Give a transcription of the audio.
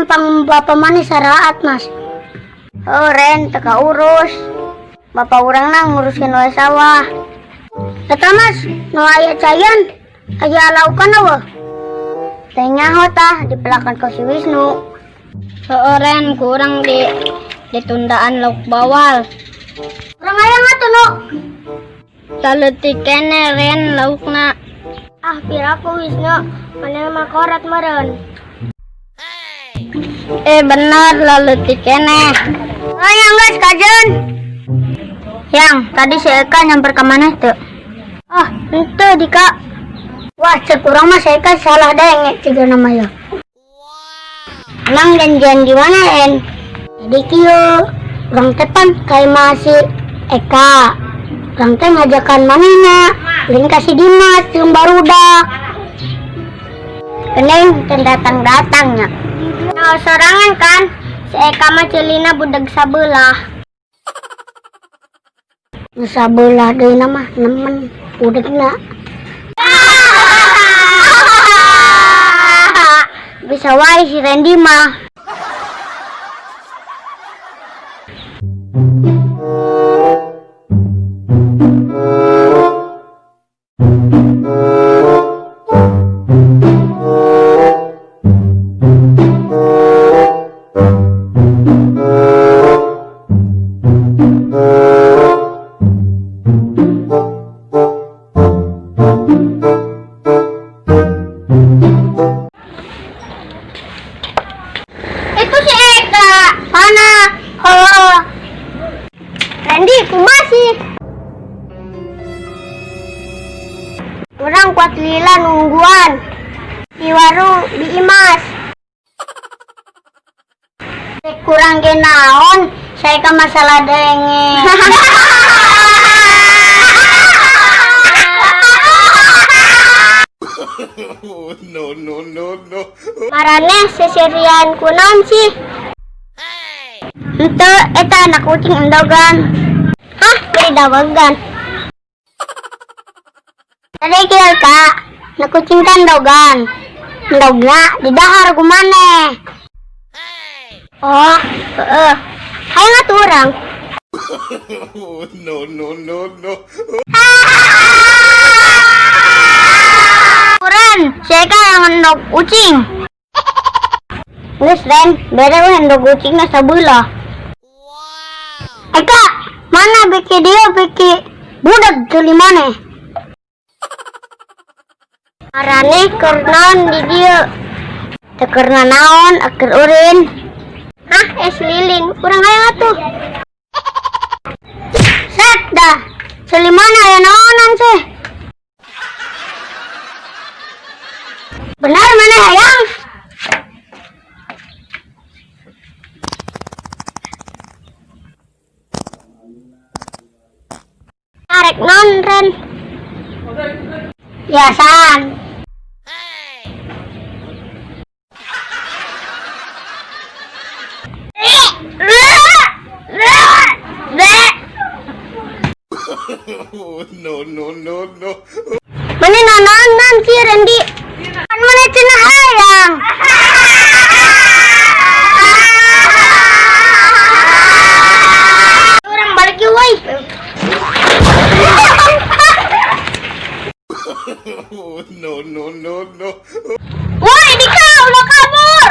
pang bapak mana saraat mas. Oh Ren, teka urus. Bapak orang nang ngurusin wae sawah. Eta mas, no aya cayan. Aya laukan awa. Tanya hota dipelakan ke si Wisnu. Ren, kurang ditundaan lauk bawal. Kurang aya ngatu no. Taletik kene Ren laukna. Ah piraku Wisnu, mana makorat meren. Bener laletik kene. Yang guys kajen. Yang tadi si Eka nyamper ke mana tuh? Ah, itu Dika. Wah, sekurang mas Eka salah deh tiga namanya. Emang janjian di mana Ren? Jadi kyo, orang tepan kayak masih Eka. Orang teh ngajakan manina, Lin kasih Dimas yang baru dah. Keneng dan datang-datangnya. Nah, sorangan kan, si Eka mah celina budak sabelah. Sabelah deui nama nemen budegna. Bisa wae si Randy mah. Itu si Eka. Mana? Oh. Randy, masih. Kurang kuat lila nungguan. Di warung di Imas. Kurang genaon, saya ke masalah denge. No. Marane seserian kunaon sih? Ente eta anak kucing endogan. Hah, beri dawagan. Tadi kira kak, anak kucing kan endogan. Endogna di dahar kumane. Oh, hai nggak orang. No. Ren, saya kan yang endog kucing. Nges Ren, beda lu endog kucingnya sebelah. Eka, mana beki dia beki budak jeli mana? Arane kernaon di dia. Tekerna naon, aker urin. Hah, es lilin, kurang aya tuh. Set dah, jeli mana ya naonan sih? Benar mana hayang? Arek non Ren. Biasaan. No. Mana nanan si Randy? Kan mana cenah hayang? Orang balik yuk woi. No. Woi Dika udah kabur.